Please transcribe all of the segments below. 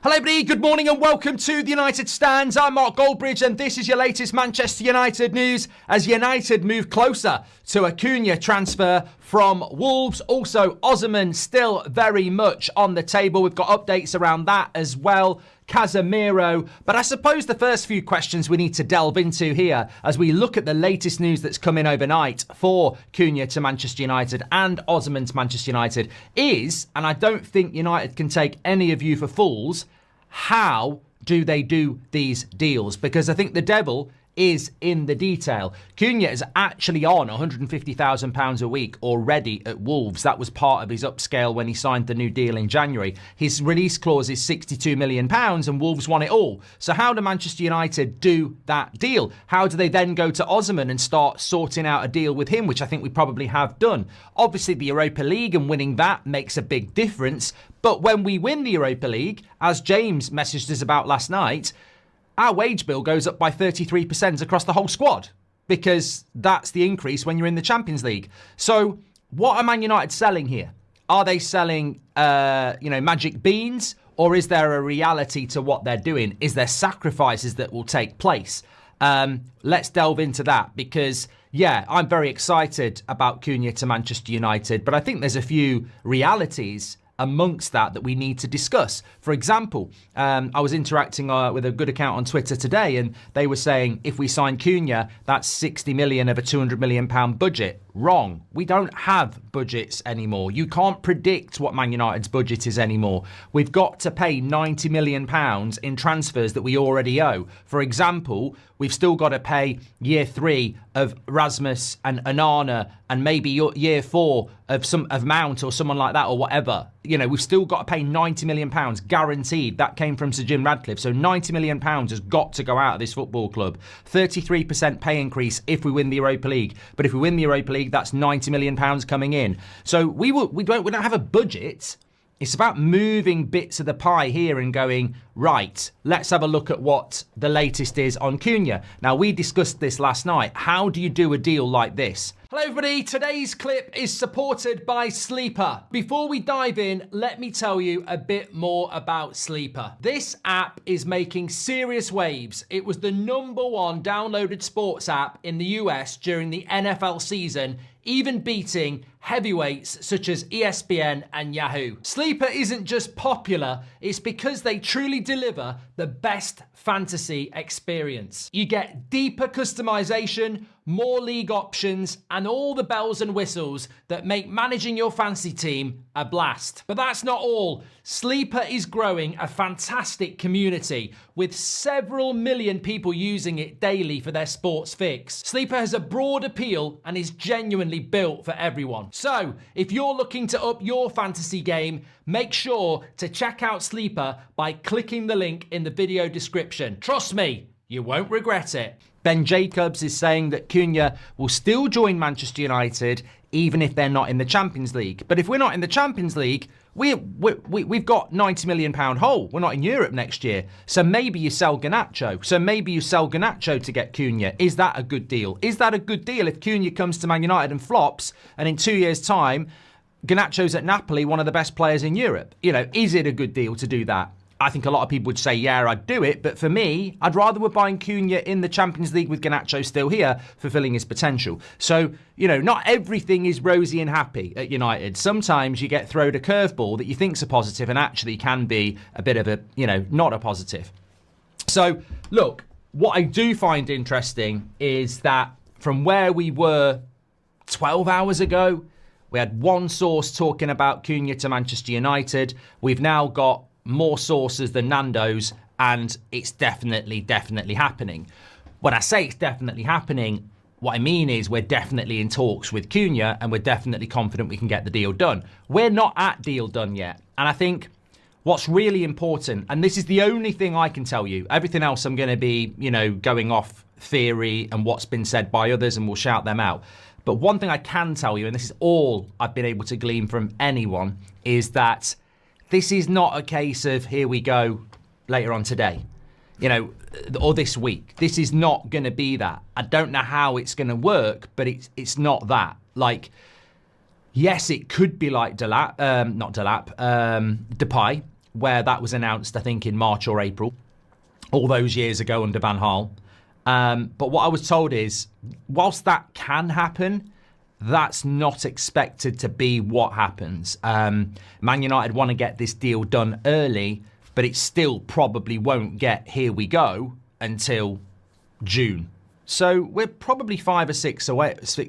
Hello everybody, good morning and welcome to the United Stands. I'm Mark Goldbridge and this is your latest Manchester United news as United move closer to a Cunha transfer from Wolves. Also, Osimhen still very much on the table. We've got updates around that as well. Casemiro. But I suppose the first few questions we need to delve into here as we look at the latest news that's come in overnight for Cunha to Manchester United and Osimhen to Manchester United is, and I don't think United can take any of you for fools, how do they do these deals? Because I think the devil is in the detail. Cunha is actually on £150,000 a week already at Wolves. That was part of his upscale when he signed the new deal in January. His release clause is £62 million and Wolves want it all. So how do Manchester United do that deal? How do they then go to Osimhen and start sorting out a deal with him, which I think we probably have done? Obviously, the Europa League and winning that makes a big difference. But when we win the Europa League, as James messaged us about last night, our wage bill goes up by 33% across the whole squad because that's the increase when you're in the Champions League. So what are Man United selling here? Are they selling, magic beans, or is there a reality to what they're doing? Is there sacrifices that will take place? Let's delve into that because, yeah, I'm very excited about Cunha to Manchester United, but I think there's a few realities amongst that we need to discuss. For example, I was interacting with a good account on Twitter today and they were saying if we sign Cunha, that's 60 million of a £200 million budget. Wrong. We don't have budgets anymore. You can't predict what Man United's budget is anymore. We've got to pay £90 million in transfers that we already owe. For example, we've still got to pay year 3 of Rasmus and Onana and maybe year 4 of Mount or someone like that or whatever. You know, we've still got to pay £90 million guaranteed. That came from Sir Jim Radcliffe. So £90 million has got to go out of this football club. 33% pay increase if we win the Europa League. But if we win the Europa League, that's £90 million coming in. So we don't have a budget. It's about moving bits of the pie here and going, right, let's have a look at what the latest is on Cunha. Now, we discussed this last night. How do you do a deal like this? Hello everybody, today's clip is supported by Sleeper. Before we dive in, let me tell you a bit more about Sleeper. This app is making serious waves. It was the #1 downloaded sports app in the US during the NFL season, even beating heavyweights such as ESPN and Yahoo. Sleeper isn't just popular, it's because they truly deliver the best fantasy experience. You get deeper customization, more league options, and all the bells and whistles that make managing your fantasy team a blast. But that's not all. Sleeper is growing a fantastic community with several million people using it daily for their sports fix. Sleeper has a broad appeal and is genuinely built for everyone. So, if you're looking to up your fantasy game, make sure to check out Sleeper by clicking the link in the video description. Trust me, you won't regret it. Ben Jacobs is saying that Cunha will still join Manchester United even if they're not in the Champions League. But if we're not in the Champions League, we've got £90 million hole. We're not in Europe next year. So maybe you sell Garnacho. To get Cunha. Is that a good deal? Is that a good deal if Cunha comes to Man United and flops and in 2 years' time, Garnacho's at Napoli, one of the best players in Europe? You know, is it a good deal to do that? I think a lot of people would say, yeah, I'd do it. But for me, I'd rather we're buying Cunha in the Champions League with Garnacho still here, fulfilling his potential. So, not everything is rosy and happy at United. Sometimes you get thrown a curveball that you think's a positive and actually can be a bit of a, not a positive. So, look, what I do find interesting is that from where we were 12 hours ago, we had one source talking about Cunha to Manchester United. We've now got more sources than Nando's, and it's definitely happening. When I say it's definitely happening, what I mean is we're definitely in talks with Cunha and we're definitely confident we can get the deal done. We're not at deal done yet. And I think what's really important, and this is the only thing I can tell you, everything else I'm going to be, going off theory and what's been said by others, and we'll shout them out. But one thing I can tell you, and this is all I've been able to glean from anyone, is that this is not a case of here we go later on today, or this week. This is not going to be that. I don't know how it's going to work, but it's not that. Like, yes, it could be like Depay. where that was announced, I think, in March or April, all those years ago under Van Gaal. But what I was told is, whilst that can happen, that's not expected to be what happens. Man United want to get this deal done early, but it still probably won't get here we go until June. So we're probably 5 or 6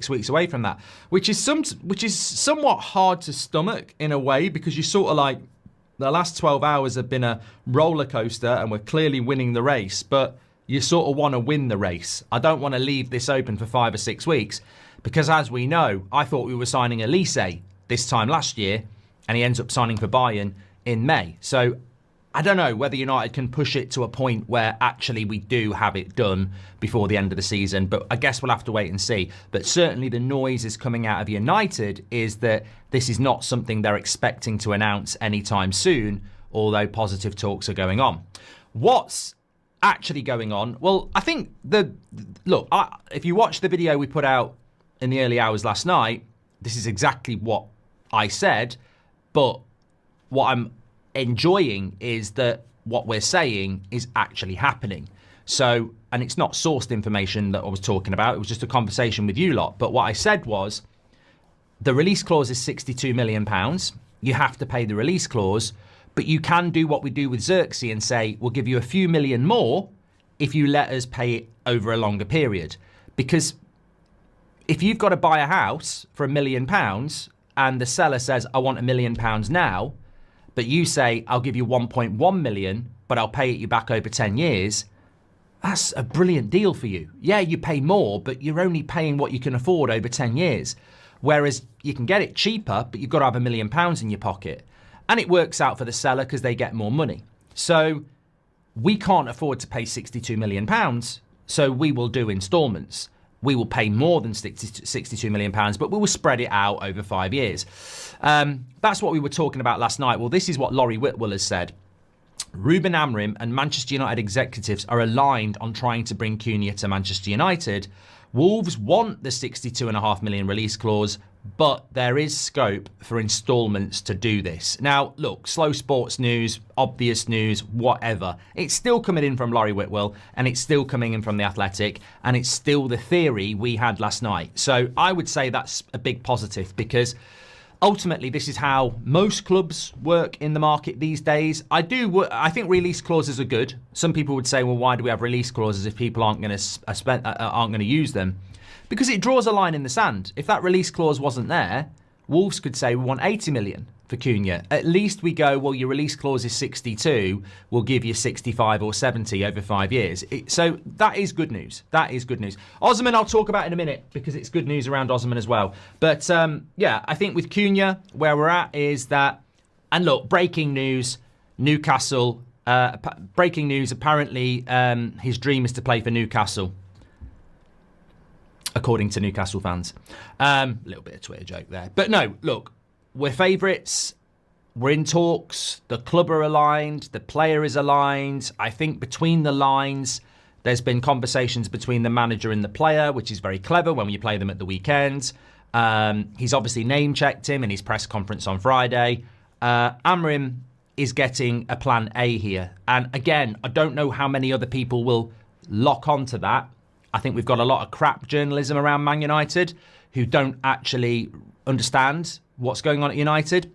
weeks away from that, which is somewhat hard to stomach in a way, because you sort of like, the last 12 hours have been a roller coaster and we're clearly winning the race, but you sort of want to win the race. I don't want to leave this open for 5 or 6 weeks, because as we know, I thought we were signing Elise this time last year, and he ends up signing for Bayern in May. So I don't know whether United can push it to a point where actually we do have it done before the end of the season, but I guess we'll have to wait and see. But certainly the noise is coming out of United is that this is not something they're expecting to announce anytime soon, although positive talks are going on. What's actually going on? Well, I think if you watch the video we put out in the early hours last night, this is exactly what I said, but what I'm enjoying is that what we're saying is actually happening. So, and it's not sourced information that I was talking about, it was just a conversation with you lot. But what I said was, the release clause is £62 million. You have to pay the release clause, but you can do what we do with Xerxes and say, we'll give you a few million more if you let us pay it over a longer period. Because if you've got to buy a house for £1 million and the seller says, I want £1 million now, but you say, I'll give you 1.1 million, but I'll pay it you back over 10 years, that's a brilliant deal for you. Yeah, you pay more, but you're only paying what you can afford over 10 years. Whereas you can get it cheaper, but you've got to have £1 million in your pocket. And it works out for the seller because they get more money. So we can't afford to pay £62 million, so we will do instalments. We will pay more than £62 million, but we will spread it out over 5 years. That's what we were talking about last night. Well, this is what Laurie Whitwell has said. Ruben Amorim and Manchester United executives are aligned on trying to bring Cunha to Manchester United. Wolves want the £62.5 million release clause, but there is scope for instalments to do this. Now, look, slow sports news, obvious news, whatever. It's still coming in from Laurie Whitwell, and it's still coming in from The Athletic, and it's still the theory we had last night. So I would say that's a big positive, because ultimately this is how most clubs work in the market these days. I think release clauses are good. Some people would say, well, why do we have release clauses if people aren't going to use them? Because it draws a line in the sand. If that release clause wasn't there, Wolves could say we want 80 million for Cunha. At least we go, well, your release clause is 62, we'll give you 65 or 70 over 5 years. So that is good news. That is good news. Osman, I'll talk about in a minute, because it's good news around Osman as well. But yeah, I think with Cunha, where we're at is that, and look, breaking news, Newcastle, breaking news, apparently his dream is to play for Newcastle, according to Newcastle fans. A little bit of Twitter joke there. But no, look, we're favourites. We're in talks. The club are aligned. The player is aligned. I think between the lines, there's been conversations between the manager and the player, which is very clever when you play them at the weekend. He's obviously name-checked him in his press conference on Friday. Amorim is getting a plan A here. And again, I don't know how many other people will lock onto that. I think we've got a lot of crap journalism around Man United who don't actually understand what's going on at United.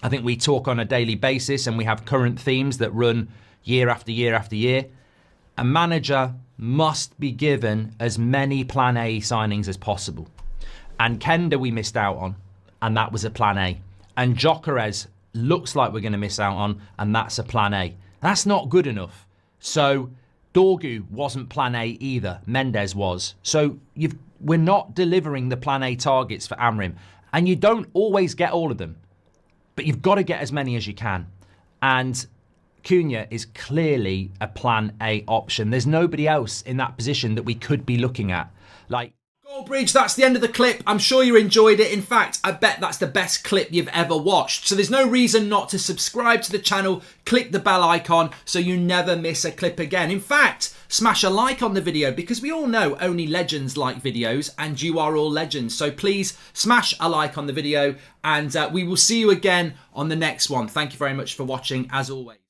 I think we talk on a daily basis and we have current themes that run year after year after year. A manager must be given as many plan A signings as possible. And Kenda we missed out on, and that was a plan A. And Gyökeres looks like we're going to miss out on, and that's a plan A. That's not good enough. So Dorgu wasn't plan A either. Mendes was. So we're not delivering the plan A targets for Amorim. And you don't always get all of them. But you've got to get as many as you can. And Cunha is clearly a plan A option. There's nobody else in that position that we could be looking at. Like, Goldbridge, that's the end of the clip. I'm sure you enjoyed it. In fact, I bet that's the best clip you've ever watched. So there's no reason not to subscribe to the channel, click the bell icon so you never miss a clip again. In fact, smash a like on the video because we all know only legends like videos and you are all legends. So please smash a like on the video and we will see you again on the next one. Thank you very much for watching as always.